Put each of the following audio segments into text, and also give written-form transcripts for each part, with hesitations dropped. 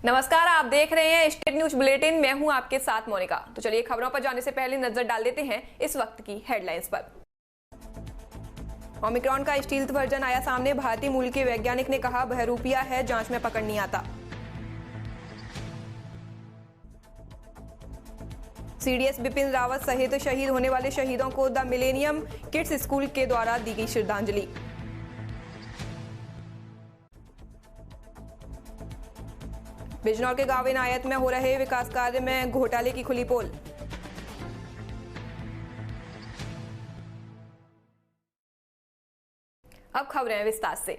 नमस्कार, आप देख रहे हैं स्टेट न्यूज बुलेटिन। मैं हूं आपके साथ मोनिका। तो चलिए खबरों पर जाने से पहले नजर डाल देते हैं इस वक्त की हेडलाइंस पर। ओमिक्रॉन का स्टील्थ वर्जन आया सामने। भारतीय मूल के वैज्ञानिक ने कहा बहरूपिया है, जांच में पकड़ नहीं आता। सीडीएस बिपिन रावत सहित शहीद होने वाले शहीदों को द मिलेनियम किड्स स्कूल के द्वारा दी गई श्रद्धांजलि। बिजनौर के गांव इनायत में हो रहे विकास कार्य में घोटाले की खुली पोल। अब खबरें विस्तार से।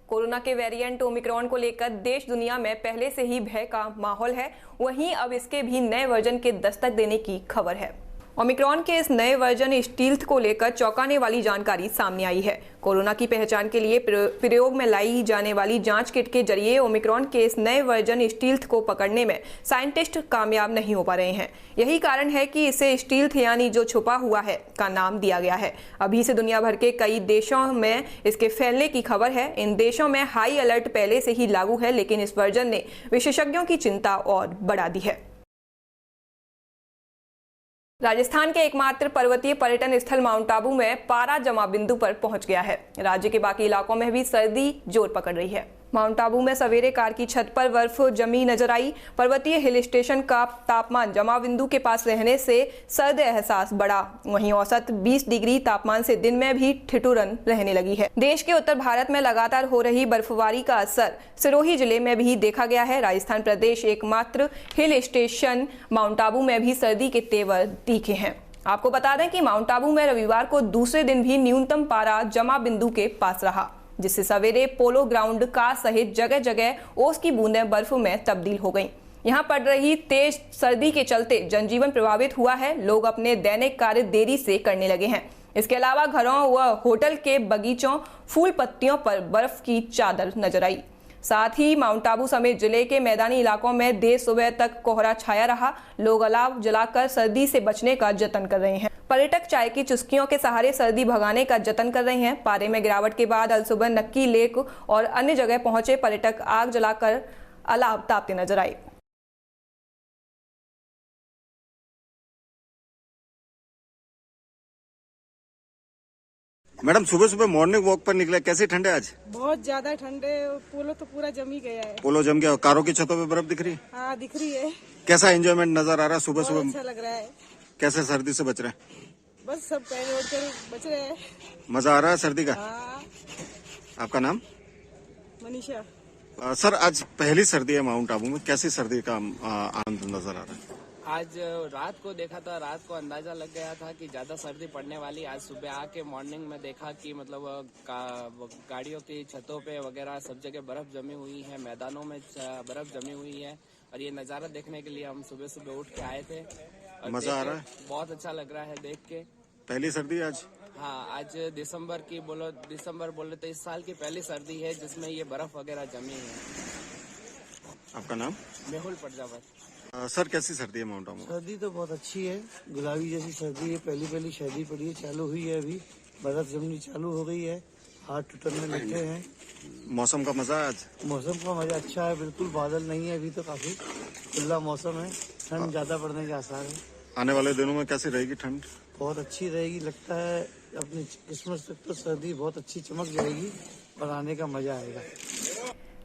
कोरोना के वेरिएंट ओमिक्रॉन को लेकर देश दुनिया में पहले से ही भय का माहौल है, वहीं अब इसके भी नए वर्जन के दस्तक देने की खबर है। ओमिक्रॉन के इस नए वर्जन स्टील्थ को लेकर चौंकाने वाली जानकारी सामने आई है। कोरोना की पहचान के लिए प्रयोग में लाई जाने वाली जांच किट के जरिए ओमिक्रॉन के इस नए वर्जन स्टील्थ को पकड़ने में साइंटिस्ट कामयाब नहीं हो पा रहे हैं। यही कारण है कि इसे स्टील्थ यानी जो छुपा हुआ है का नाम दिया गया है। अभी से दुनिया भर के कई देशों में इसके फैलने की खबर है। इन देशों में हाई अलर्ट पहले से ही लागू है, लेकिन इस वर्जन ने विशेषज्ञों की चिंता और बढ़ा दी है। राजस्थान के एकमात्र पर्वतीय पर्यटन स्थल माउंट आबू में पारा जमा बिंदु पर पहुंच गया है। राज्य के बाकी इलाकों में भी सर्दी जोर पकड़ रही है। माउंट आबू में सवेरे कार की छत पर बर्फ जमी नजर आई। पर्वतीय हिल स्टेशन का तापमान जमा बिंदु के पास रहने से सर्द एहसास बढ़ा। वहीं औसत 20 डिग्री तापमान से दिन में भी ठिठुरन रहने लगी है। देश के उत्तर भारत में लगातार हो रही बर्फबारी का असर सिरोही जिले में भी देखा गया है। राजस्थान प्रदेश एकमात्र हिल स्टेशन माउंट आबू में भी सर्दी के तेवर तीखे हैं। आपको बता दें कि माउंट आबू में रविवार को दूसरे दिन भी न्यूनतम पारा जमा बिंदु के पास रहा, जिससे सवेरे पोलो ग्राउंड कार सहित जगह जगह ओस की बूंदें बर्फ में तब्दील हो गईं। यहां पड़ रही तेज सर्दी के चलते जनजीवन प्रभावित हुआ है। लोग अपने दैनिक कार्य देरी से करने लगे हैं। इसके अलावा घरों व होटल के बगीचों फूल पत्तियों पर बर्फ की चादर नजर आई। साथ ही माउंट आबू समेत जिले के मैदानी इलाकों में देर सुबह तक कोहरा छाया रहा। लोग अलाव जलाकर सर्दी से बचने का जतन कर रहे हैं। पर्यटक चाय की चुस्कियों के सहारे सर्दी भगाने का जतन कर रहे हैं। पारे में गिरावट के बाद अलसुबह नक्की लेक और अन्य जगह पहुंचे पर्यटक आग जलाकर अलाव तापते नजर आए। मैडम, सुबह सुबह मॉर्निंग वॉक पर निकले, कैसी ठंड है आज? बहुत ज्यादा ठंड है। पोलो तो पूरा जम ही गया है। पोलो जम गया। कारों की छतों पे बर्फ दिख रही है? हाँ, दिख रही है। कैसा एंजॉयमेंट नजर आ रहा है सुबह सुबह? अच्छा लग रहा है। कैसे सर्दी से बच रहे हैं? बस सब पहन ओढ़ कर बच रहे हैं। मजा आ रहा है सर्दी का? हाँ। आपका नाम? मनीषा। सर, आज पहली सर्दी है माउंट आबू में, कैसी सर्दी का आनंद नजर आ रहा है? आज रात को देखा था, रात को अंदाजा लग गया था कि ज्यादा सर्दी पड़ने वाली। आज सुबह आके मॉर्निंग में देखा कि मतलब गाड़ियों की छतों पे वगैरह सब जगह बर्फ जमी हुई है, मैदानों में बर्फ जमी हुई है। और ये नज़ारा देखने के लिए हम सुबह सुबह उठ के आए थे। मजा आ रहा है? बहुत अच्छा लग रहा है देख के। पहली सर्दी आज? हाँ, आज दिसंबर बोले तो इस साल की पहली सर्दी है जिसमें ये बर्फ वगैरह जमी है। आपका नाम? मेहुल प्रजापत। सर, कैसी सर्दी है माउंट आबू? सर्दी तो बहुत अच्छी है, गुलाबी जैसी सर्दी है। पहली सर्दी पड़ी है, चालू हुई है, अभी बर्फ जमनी चालू हो गई है, हाथ टूटने लगे हैं। मौसम का मजा है आज? मौसम का मजा अच्छा है, बिल्कुल बादल नहीं है, अभी तो काफी खुला मौसम है। ठंड ज्यादा पड़ने के आसार है। आने वाले दिनों में कैसी रहेगी ठंड? बहुत अच्छी रहेगी, लगता है अपनी किस्मत तक तो सर्दी बहुत अच्छी चमक जाएगी और आने का मजा आएगा।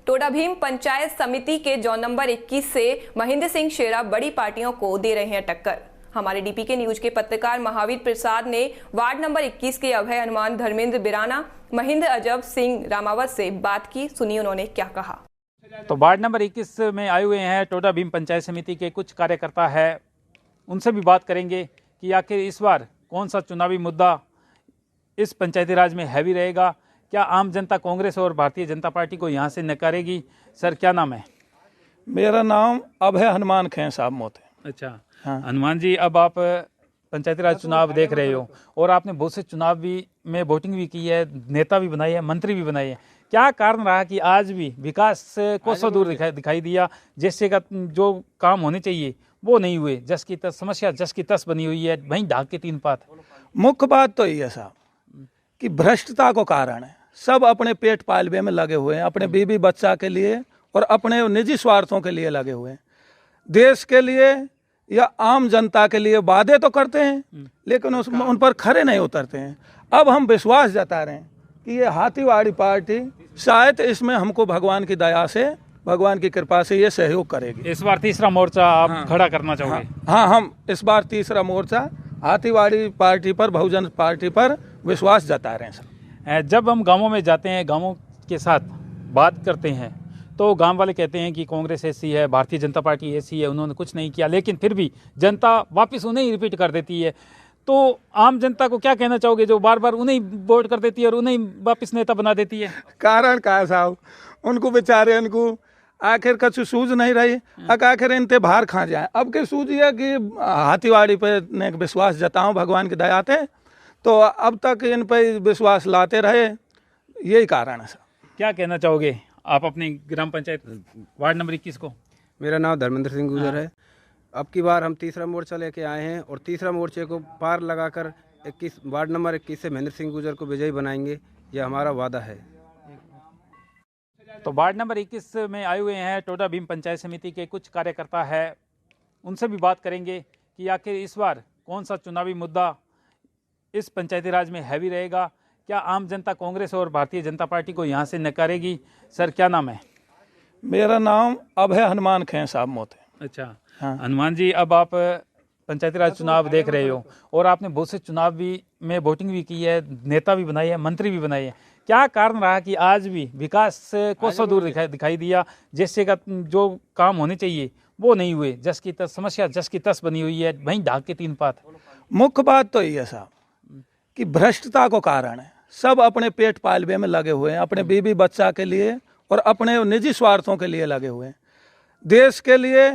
टोडा भीम पंचायत समिति के जोन नंबर 21 से महेंद्र सिंह शेरा बड़ी पार्टियों को दे रहे हैं टक्कर। हमारे डीपीके न्यूज के पत्रकार महावीर प्रसाद ने वार्ड नंबर 21 के अभय हनुमान, धर्मेंद्र बिराना, महेंद्र अजब सिंह रामावत से बात की। सुनिए उन्होंने क्या कहा। तो वार्ड नंबर 21 में आए हुए हैं टोडा भीम पंचायत समिति के कुछ कार्यकर्ता है, उनसे भी बात करेंगे कि आखिर इस बार कौन सा चुनावी मुद्दा इस पंचायती राज में हैवी रहेगा। क्या आम जनता कांग्रेस और भारतीय जनता पार्टी को यहाँ से नकारेगी? सर, क्या नाम है? मेरा नाम अभय हनुमान खें साहब मोते। अच्छा, हाँ। हनुमान जी, अब आप पंचायती राज चुनाव देख रहे हो और आपने बहुत से चुनाव भी में वोटिंग भी की है, नेता भी बनाई है, मंत्री भी बनाई है। क्या कारण रहा कि आज भी विकास को सौ दूर दिखाई दिया? जैसे का जो काम होने चाहिए वो नहीं हुए, जस की तस समस्या जस की तस बनी हुई है, वहीं ढाक के तीन पात। मुख्य बात तो ये है साहब कि भ्रष्टता को कारण है। सब अपने पेट पालवे में लगे हुए हैं, अपने बीवी बच्चा के लिए और अपने निजी स्वार्थों के लिए लगे हुए हैं। देश के लिए या आम जनता के लिए वादे तो करते हैं लेकिन उन पर खरे नहीं उतरते हैं। अब हम विश्वास जता रहे हैं कि ये हाथीवाड़ी पार्टी शायद इसमें हमको भगवान की दया से, भगवान की कृपा से ये सहयोग करेगी। इस बार तीसरा मोर्चा आप खड़ा करना चाहोगे? हाँ, हम इस बार तीसरा मोर्चा हाथीवाड़ी पार्टी पर, बहुजन पार्टी पर विश्वास जता रहे हैं सर। जब हम गांवों में जाते हैं, गांवों के साथ बात करते हैं, तो गांव वाले कहते हैं कि कांग्रेस ऐसी है, भारतीय जनता पार्टी ऐसी है, उन्होंने कुछ नहीं किया, लेकिन फिर भी जनता वापस उन्हें ही रिपीट कर देती है। तो आम जनता को क्या कहना चाहोगे जो बार बार उन्हें वोट कर देती है और उन्हें वापस नेता बना देती है? कारण का है साहब, उनको बेचारे उनको आखिर कछु सूझ नहीं रही, आखिर इनते बाहर खा जाए। अब के सूझ है कि हाथीवाड़ी पे ने विश्वास जताऊं भगवान की दया थे, तो अब तक इन पे विश्वास लाते रहे, यही कारण है सर। क्या कहना चाहोगे आप अपनी ग्राम पंचायत वार्ड नंबर 21 को? मेरा नाम धर्मेंद्र सिंह गुजर है। अब की बार हम तीसरा मोर्चा लेके आए हैं और तीसरा मोर्चे को पार लगाकर 21 वार्ड नंबर 21 से महेंद्र सिंह गुजर को विजयी बनाएंगे, यह हमारा वादा है। तो वार्ड नंबर 21 में आए हुए हैं टोडा भीम पंचायत समिति के कुछ कार्यकर्ता है, उनसे भी बात करेंगे कि आखिर इस बार कौन सा चुनावी मुद्दा इस पंचायती राज में हैवी रहेगा। क्या आम जनता कांग्रेस और भारतीय जनता पार्टी को यहाँ से नकारेगी? सर क्या नाम है? मेरा नाम अभय हनुमान खें साहब मोते। अच्छा, हाँ। हनुमान जी, अब आप पंचायती राज चुनाव देख रहे हो और आपने बहुत से चुनाव भी में वोटिंग भी की है, नेता भी बनाए हैं, मंत्री भी बनाए हैं। क्या कारण रहा कि आज भी विकास कोसों दूर दिखाई दिया? जैसे का जो काम होने चाहिए वो नहीं हुए, जस की तस समस्या जस की तस बनी हुई है, वहीं ढाक के तीन पात। मुख्य बात तो ये है साहब कि भ्रष्टता को कारण है। सब अपने पेट पालवे में लगे हुए हैं, अपने बीवी बच्चा के लिए और अपने निजी स्वार्थों के लिए लगे हुए हैं। देश के लिए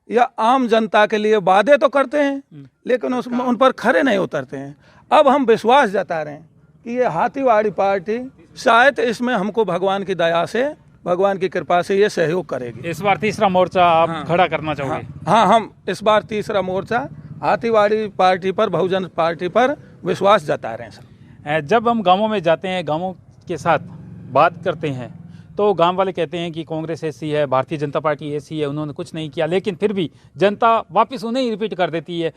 या आम जनता के लिए वादे तो करते हैं लेकिन उन पर खरे नहीं उतरते हैं। अब हम विश्वास जता रहे हैं कि ये हाथीवाड़ी पार्टी शायद इसमें हमको भगवान की दया से, भगवान की कृपा से ये सहयोग करेगी। इस बार तीसरा मोर्चा आप खड़ा करना चाहोगे? हाँ, हम इस बार तीसरा मोर्चा हाथीवाड़ी पार्टी पर, बहुजन पार्टी पर विश्वास जता रहे हैं सर। जब हम गांवों में जाते हैं, गांवों के साथ बात करते हैं, तो गांव वाले कहते हैं कि कांग्रेस ऐसी है, भारतीय जनता पार्टी ऐसी है, उन्होंने कुछ नहीं किया, लेकिन फिर भी जनता वापस उन्हें ही रिपीट कर देती है।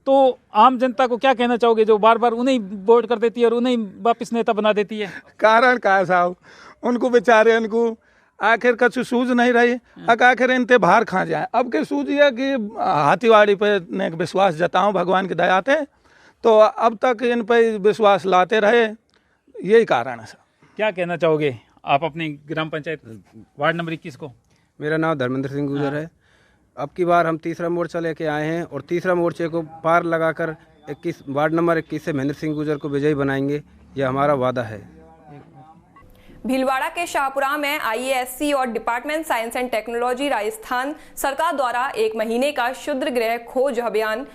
तो आम जनता को क्या कहना चाहोगे जो बार बार उन्हें वोट कर देती है और उन्हें वापस नेता बना देती है? कारण का है साहब, उनको बेचारे उनको आखिर कछु सूझ नहीं रही, आखिर इनते बाहर खा जाए। अब के सूझ है कि हाथीवाड़ी पे ने विश्वास जताऊं भगवान की दया थे, तो अब तक इन पे विश्वास लाते रहे, यही कारण है सर। क्या कहना चाहोगे आप अपनी ग्राम पंचायत वार्ड नंबर 21 को? मेरा नाम धर्मेंद्र सिंह गुजर है। अब की बार हम तीसरा मोर्चा लेके आए हैं और तीसरा मोर्चे को पार लगाकर 21 वार्ड नंबर 21 से महेंद्र सिंह गुजर को विजयी बनाएंगे, यह हमारा वादा है। भीलवाड़ा के शाहपुरा में IASC और department science and technology Rajasthan सरकार द्वारा 1 महीने का क्षुद्र गृह खोज अभियान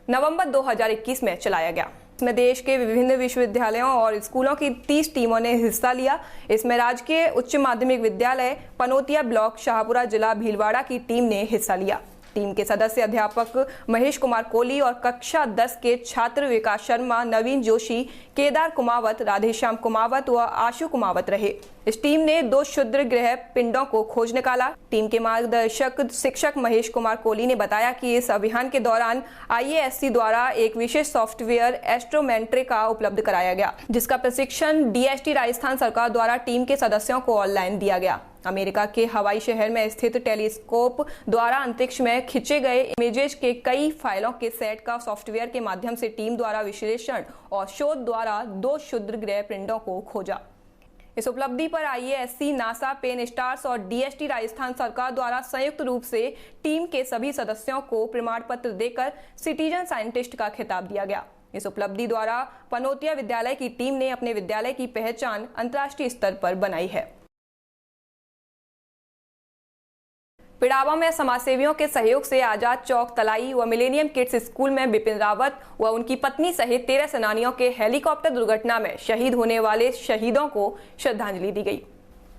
नवंबर 2021 में चलाया गया। इसमें देश के विभिन्न विश्वविद्यालयों और स्कूलों की 30 टीमों ने हिस्सा लिया। इसमें राजकीय उच्च माध्यमिक विद्यालय पनोतिया ब्लॉक शाहपुरा जिला भीलवाड़ा की टीम ने हिस्सा लिया। टीम के सदस्य अध्यापक महेश कुमार कोहली और कक्षा 10 के छात्र विकास शर्मा, नवीन जोशी, केदार कुमावत, राधेश्याम कुमावत व आशु कुमावत रहे। इस टीम ने 2 क्षुद्र गृह पिंडों को खोज निकाला। टीम के मार्गदर्शक शिक्षक महेश कुमार कोहली ने बताया कि इस अभियान के दौरान IASC द्वारा एक विशेष सॉफ्टवेयर एस्ट्रोमेट्री का उपलब्ध कराया गया, जिसका प्रशिक्षण DST राजस्थान सरकार द्वारा टीम के सदस्यों को ऑनलाइन दिया गया। अमेरिका के हवाई शहर में स्थित टेलीस्कोप द्वारा अंतरिक्ष में खींचे गए इमेजेस के कई फाइलों के सेट का सॉफ्टवेयर के माध्यम से टीम द्वारा विश्लेषण और शोध द्वारा 2 क्षुद्र गृह पिंडों को खोजा। इस उपलब्धि पर IASC, नासा, पेन स्टार्स और DST राजस्थान सरकार द्वारा संयुक्त रूप से टीम के सभी सदस्यों को प्रमाण पत्र देकर सिटीजन साइंटिस्ट का खिताब दिया गया। इस उपलब्धि द्वारा पनोतिया विद्यालय की टीम ने अपने विद्यालय की पहचान अंतर्राष्ट्रीय स्तर पर बनाई है। पिड़ावा में समाजसेवियों के सहयोग से आजाद चौक तलाई व मिलेनियम किड्स स्कूल में बिपिन रावत व उनकी पत्नी सहित 13 सेनानियों के हेलीकॉप्टर दुर्घटना में शहीद होने वाले शहीदों को श्रद्धांजलि दी गई।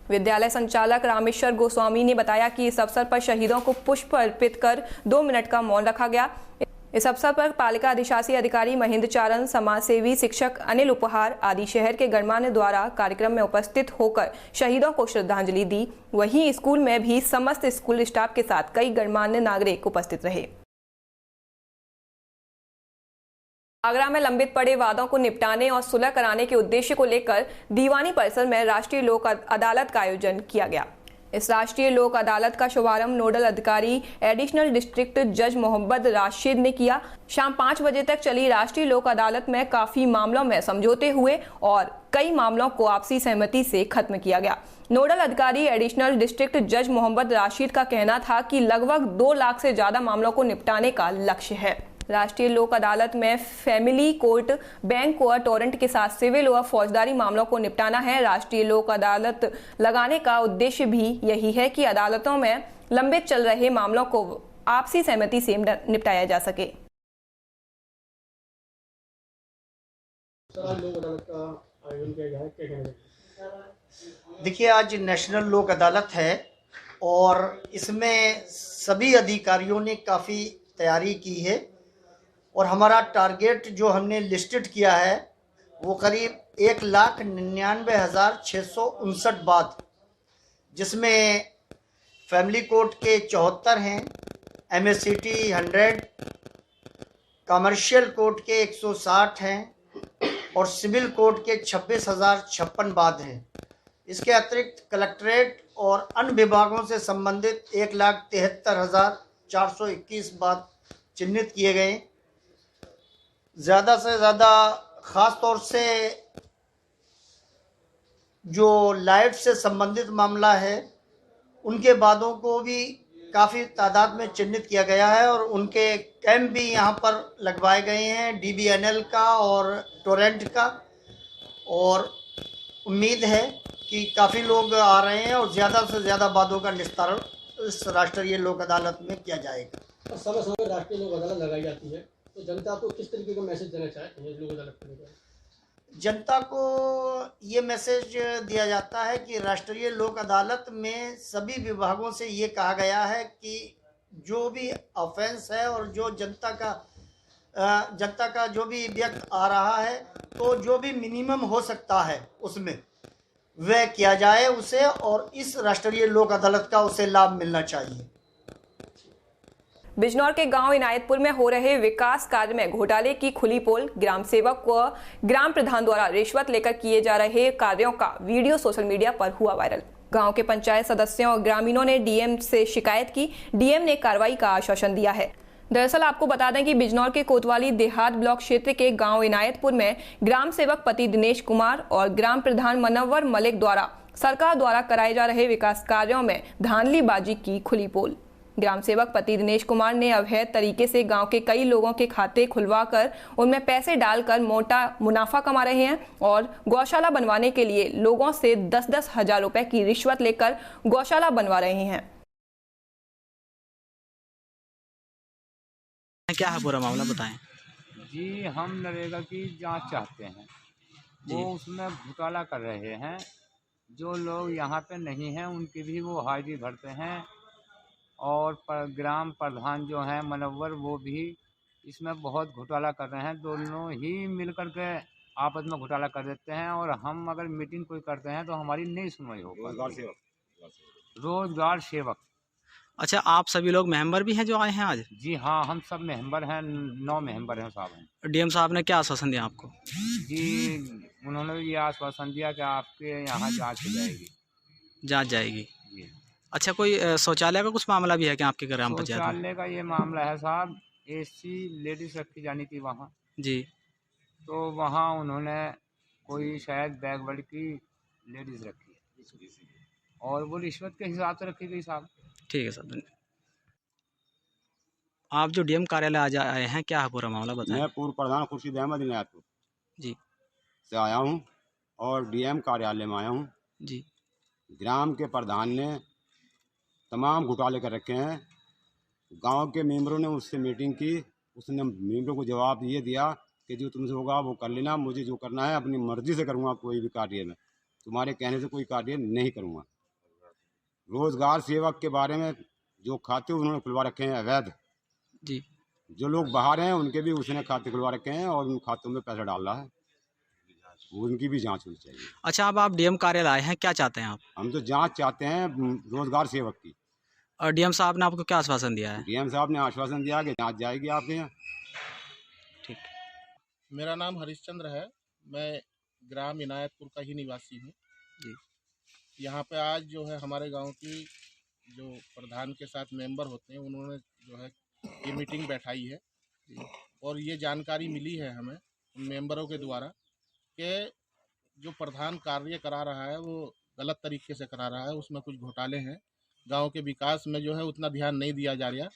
विद्यालय संचालक रामेश्वर गोस्वामी ने बताया कि इस अवसर पर शहीदों को पुष्प अर्पित कर 2 मिनट का मौन रखा गया। इस अवसर पर पालिका अधिशासी अधिकारी महेंद्र चारण, समाजसेवी, शिक्षक अनिल उपहार आदि शहर के गणमान्य द्वारा कार्यक्रम में उपस्थित होकर शहीदों को श्रद्धांजलि दी। वहीं स्कूल में भी समस्त स्कूल स्टाफ के साथ कई गणमान्य नागरिक उपस्थित रहे। आगरा में लंबित पड़े वादों को निपटाने और सुलह कराने के उद्देश्य को लेकर दीवानी परिसर में राष्ट्रीय लोक अदालत का आयोजन किया गया। इस राष्ट्रीय लोक अदालत का शुभारंभ नोडल अधिकारी एडिशनल डिस्ट्रिक्ट जज मोहम्मद राशिद ने किया। शाम 5 बजे तक चली राष्ट्रीय लोक अदालत में काफी मामलों में समझौते हुए और कई मामलों को आपसी सहमति से खत्म किया गया। नोडल अधिकारी एडिशनल डिस्ट्रिक्ट जज मोहम्मद राशिद का कहना था कि लगभग 2 लाख से ज्यादा मामलों को निपटाने का लक्ष्य है। राष्ट्रीय लोक अदालत में family court, bank court, Torrent के साथ सिविल और फौजदारी मामलों को निपटाना है। राष्ट्रीय लोक अदालत लगाने का उद्देश्य भी यही है कि अदालतों में लंबित चल रहे मामलों को आपसी सहमति से निपटाया जा सके। देखिए, आज नेशनल लोक अदालत है और इसमें सभी अधिकारियों ने काफ़ी तैयारी की है और हमारा टारगेट जो हमने लिस्टेड किया है वो करीब 1,99,659 बात, जिसमें फैमिली कोर्ट के 74 हैं, MACT 100, कमर्शियल कोर्ट के 160 हैं और सिविल कोर्ट के 26,056 बात हैं। इसके अतिरिक्त कलेक्ट्रेट और अन्य विभागों से संबंधित 1,73,421 बात चिन्हित किए गए। ज़्यादा से ज़्यादा ख़ास तौर से जो लाइट से संबंधित मामला है उनके वादों को भी काफ़ी तादाद में चिन्हित किया गया है और उनके कैंप भी यहाँ पर लगवाए गए हैं, DBNL का और टोरेंट का, और उम्मीद है कि काफ़ी लोग आ रहे हैं और ज़्यादा से ज़्यादा वादों का निस्तारण इस राष्ट्रीय लोक अदालत में किया जाएगा। समय समय राष्ट्रीय लोक अदालत लगाई जाती है, तो जनता को किस तरीके का मैसेज देना चाहते हैं लोक अदालत करने का? जनता को ये मैसेज दिया जाता है कि राष्ट्रीय लोक अदालत में सभी विभागों से ये कहा गया है कि जो भी ऑफेंस है और जो जनता का जो भी व्यक्ति आ रहा है तो जो भी मिनिमम हो सकता है उसमें वह किया जाए उसे, और इस राष्ट्रीय लोक अदालत का उसे लाभ मिलना चाहिए। बिजनौर के गांव इनायतपुर में हो रहे विकास कार्य में घोटाले की खुली पोल। ग्राम सेवक व ग्राम प्रधान द्वारा रिश्वत लेकर किए जा रहे कार्यों का वीडियो सोशल मीडिया पर हुआ वायरल। गांव के पंचायत सदस्यों और ग्रामीणों ने डीएम से शिकायत की। डीएम ने कार्रवाई का आश्वासन दिया है। दरअसल आपको बता दें कि बिजनौर के कोतवाली देहात ब्लॉक क्षेत्र के गांव इनायतपुर में ग्राम सेवक पति दिनेश कुमार और ग्राम प्रधान मनव्वर मलिक द्वारा सरकार द्वारा कराए जा रहे विकास कार्यों में धांधलीबाजी की खुली पोल। ग्राम सेवक पति दिनेश कुमार ने अवैध तरीके से गांव के कई लोगों के खाते खुलवाकर उनमें पैसे डालकर मोटा मुनाफा कमा रहे हैं और गौशाला बनवाने के लिए लोगों से 10-10 हजार रुपए की रिश्वत लेकर गौशाला बनवा रहे हैं। क्या है पूरा मामला, बताएं। जी, हम नरेगा की जांच चाहते हैं। वो उसमें घोटाला कर रहे हैं। जो लोग यहाँ पे नहीं हैं उनकी भी वो हाजिरी भरते हैं और ग्राम प्रधान जो हैं मनव्वर, वो भी इसमें बहुत घोटाला कर रहे हैं। दोनों ही मिल कर के आपस में घोटाला कर देते हैं और हम अगर मीटिंग कोई करते हैं तो हमारी नहीं सुनवाई हो पाती। रोजगार सेवक। अच्छा, आप सभी लोग मेंबर भी हैं जो आए हैं आज? जी हाँ, हम सब मेंबर हैं, 9 मेंबर हैं साहब हैं। डीएम साहब ने क्या आश्वासन दिया आपको? जी, उन्होंने ये आश्वासन दिया कि आपके यहाँ जांच हो जाएगी। जांच जाएगी जी। अच्छा, कोई शौचालय का कुछ मामला भी है क्या आपके ग्राम पंचायत में? शौचालय का ये मामला है साहब। एसी लेडीज रखी जानी थी वहाँ जी, तो वहाँ उन्होंने कोई शायद बैकवर्ड की लेडीज रखी और वो रिश्वत के हिसाब से रखी गई साहब। ठीक है साहब। आप जो डीएम कार्यालय आज आए हैं, क्या है पूरा मामला, बताएं। मैं पूर्व प्रधान खुर्शीद अहमद इनायतपुर जी से आया हूँ और डीएम कार्यालय में आया हूँ जी। ग्राम के प्रधान ने तमाम घोटाले कर रखे हैं। गांव के मेंबरों ने उससे मीटिंग की, उसने मेंबरों को जवाब ये दिया कि जो तुमसे होगा वो कर लेना, मुझे जो करना है अपनी मर्जी से करूँगा, कोई भी कार्य में तुम्हारे कहने से कोई कार्य नहीं करूँगा। रोजगार सेवक के बारे में जो खाते उन्होंने खुलवा रखे हैं अवैध जी, जो लोग बाहर हैं उनके भी उसने खाते खुलवा रखे हैं और उन खातों में पैसा डाल रहा है, उनकी भी जांच होनी चाहिए। अच्छा, अब आप डीएम कार्यालय आए हैं, क्या चाहते हैं आप? हम तो जांच चाहते हैं रोजगार सेवक की। और डीएम साहब ने आपको क्या आश्वासन दिया है? डीएम साहब ने आश्वासन दिया कि जांच जाएगी आपके यहाँ। ठीक। मेरा नाम हरिश्चंद्र है, मैं ग्राम इनायतपुर का ही निवासी हूँ जी। यहाँ पे आज जो है हमारे गांव की जो प्रधान के साथ मेंबर होते हैं उन्होंने जो है ये मीटिंग बैठाई है और ये जानकारी मिली है हमें उन मेंबरों के द्वारा कि जो प्रधान कार्य करा रहा है वो गलत तरीके से करा रहा है, उसमें कुछ घोटाले हैं। गांव के विकास में जो है उतना ध्यान नहीं दिया जा रहा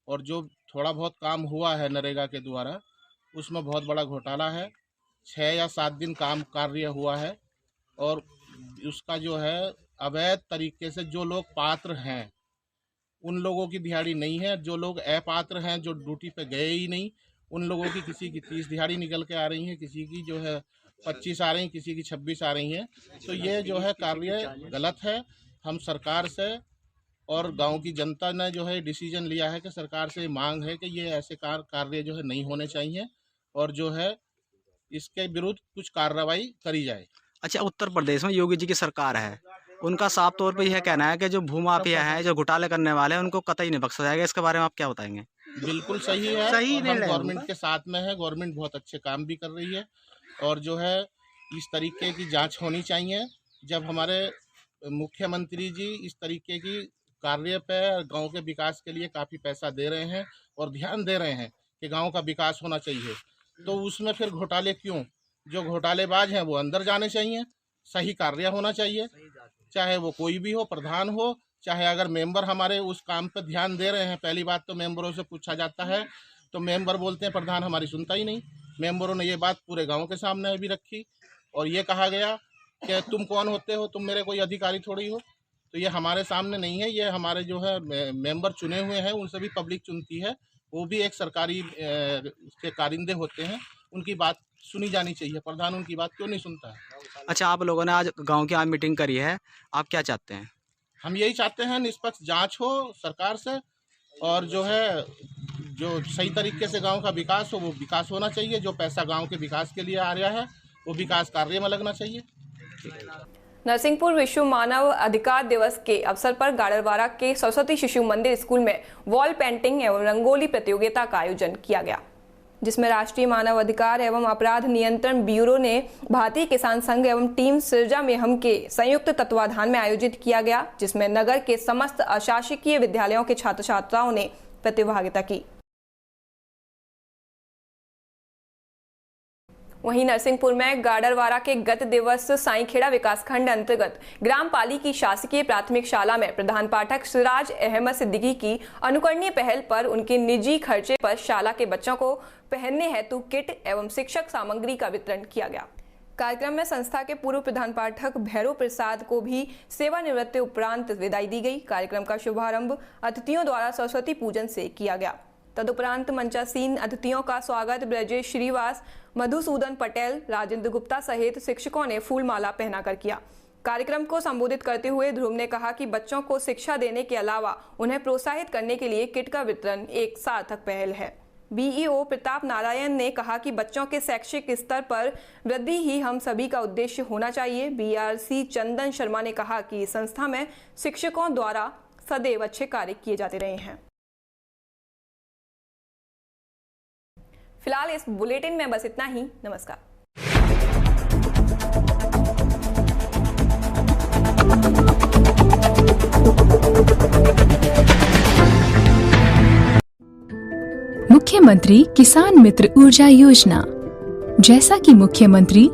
और जो थोड़ा बहुत काम हुआ है नरेगा के द्वारा उसमें बहुत बड़ा घोटाला है। 6 या 7 दिन काम कार्य हुआ है और उसका जो है अवैध तरीके से जो लोग पात्र हैं उन लोगों की दिहाड़ी नहीं है, जो लोग अपात्र हैं जो ड्यूटी पे गए ही नहीं उन लोगों की किसी की 30 दिहाड़ी निकल के आ रही है, किसी की जो है 25 आ रही, किसी की 26 आ रही हैं। तो ये जो है कार्य गलत है। हम सरकार से और गांव की जनता ने जो है डिसीजन लिया है कि सरकार से मांग है कि ये ऐसे कार्य जो है नहीं होने चाहिए और जो है इसके विरुद्ध कुछ कार्रवाई करी जाए। अच्छा, उत्तर प्रदेश में योगी जी की सरकार है, उनका साफ तौर पे यह कहना है कि जो भूमाफिया है, जो घोटाले करने वाले हैं, उनको कतई नहीं बख्शा जाएगा। इसके बारे में आप क्या बताएंगे? बिल्कुल सही है, सही हम गवर्नमेंट के साथ में है, गवर्नमेंट बहुत अच्छे काम भी कर रही है और जो है इस तरीके की जांच होनी चाहिए। जब हमारे मुख्यमंत्री जी इस तरीके की कार्य पे गांव के विकास के लिए काफ़ी पैसा दे रहे हैं और ध्यान दे रहे हैं कि गांव का विकास होना चाहिए, तो उसमें फिर घोटाले क्यों? जो घोटालेबाज हैं वो अंदर जाने चाहिए, सही कार्य होना चाहिए, चाहे वो कोई भी हो, प्रधान हो, चाहे अगर मेंबर हमारे उस काम पे ध्यान दे रहे हैं। पहली बात तो मेंबरों से पूछा जाता है तो मेंबर बोलते हैं प्रधान हमारी सुनता ही नहीं। मेंबरों ने ये बात पूरे गांव के सामने भी रखी और ये कहा गया कि तुम कौन होते हो, तुम मेरे कोई अधिकारी थोड़ी हो। तो ये हमारे सामने नहीं है, ये हमारे जो है मेंबर चुने हुए हैं, उनसे भी पब्लिक चुनती है, वो भी एक सरकारी उसके कारिंदे होते हैं, उनकी बात सुनी जानी चाहिए। प्रधान उनकी बात क्यों नहीं सुनता है? अच्छा, आप लोगों ने आज गांव की मीटिंग करी है, आप क्या चाहते हैं? हम यही चाहते हैं निष्पक्ष जांच हो सरकार से और जो है जो सही तरीके से गांव का विकास हो वो विकास होना चाहिए। जो पैसा गांव के विकास के लिए आ रहा है वो विकास कार्य में लगना चाहिए। नरसिंहपुर विश्व मानव अधिकार दिवस के अवसर पर गाडरवारा के सरस्वती शिशु मंदिर स्कूल में वॉल पेंटिंग एवं रंगोली प्रतियोगिता का आयोजन किया गया, जिसमें राष्ट्रीय मानव अधिकार एवं अपराध नियंत्रण ब्यूरो ने भारतीय किसान संघ एवं टीम सिरजा मेहम के संयुक्त तत्वाधान में आयोजित किया गया, जिसमें नगर के समस्त अशासकीय विद्यालयों के छात्र छात्राओं ने प्रतिभागिता की। वहीं नरसिंहपुर में गाडरवारा के गत दिवस साईखेड़ा विकासखंड अंतर्गत ग्राम पाली की शासकीय प्राथमिक शाला में प्रधान पाठक सिराज अहमद सिद्दीकी की अनुकरणीय पहल पर उनके निजी खर्चे पर शाला के बच्चों को पहनने हेतु किट एवं शिक्षक सामग्री का वितरण किया गया। कार्यक्रम में संस्था के पूर्व प्रधान पाठक भैरव प्रसाद को भी सेवानिवृत्ति उपरांत विदाई दी गई। कार्यक्रम का शुभारंभ अतिथियों द्वारा सरस्वती पूजन से किया गया। तदुपरांत मंचासीन अतिथियों का स्वागत ब्रजेश श्रीवास, मधुसूदन पटेल, राजेंद्र गुप्ता सहित शिक्षकों ने फूलमाला पहनाकर किया। कार्यक्रम को संबोधित करते हुए ध्रुव ने कहा कि बच्चों को शिक्षा देने के अलावा उन्हें प्रोत्साहित करने के लिए किट का वितरण एक सार्थक पहल है। बीईओ प्रताप नारायण ने कहा कि बच्चों के शैक्षिक स्तर पर वृद्धि ही हम सभी का उद्देश्य होना चाहिए। बीआरसी चंदन शर्मा ने कहा कि संस्था में शिक्षकों द्वारा सदैव अच्छे कार्य किए जाते रहे हैं। फिलहाल इस बुलेटिन में बस इतना ही। नमस्कार। मुख्यमंत्री किसान मित्र ऊर्जा योजना। जैसा कि मुख्यमंत्री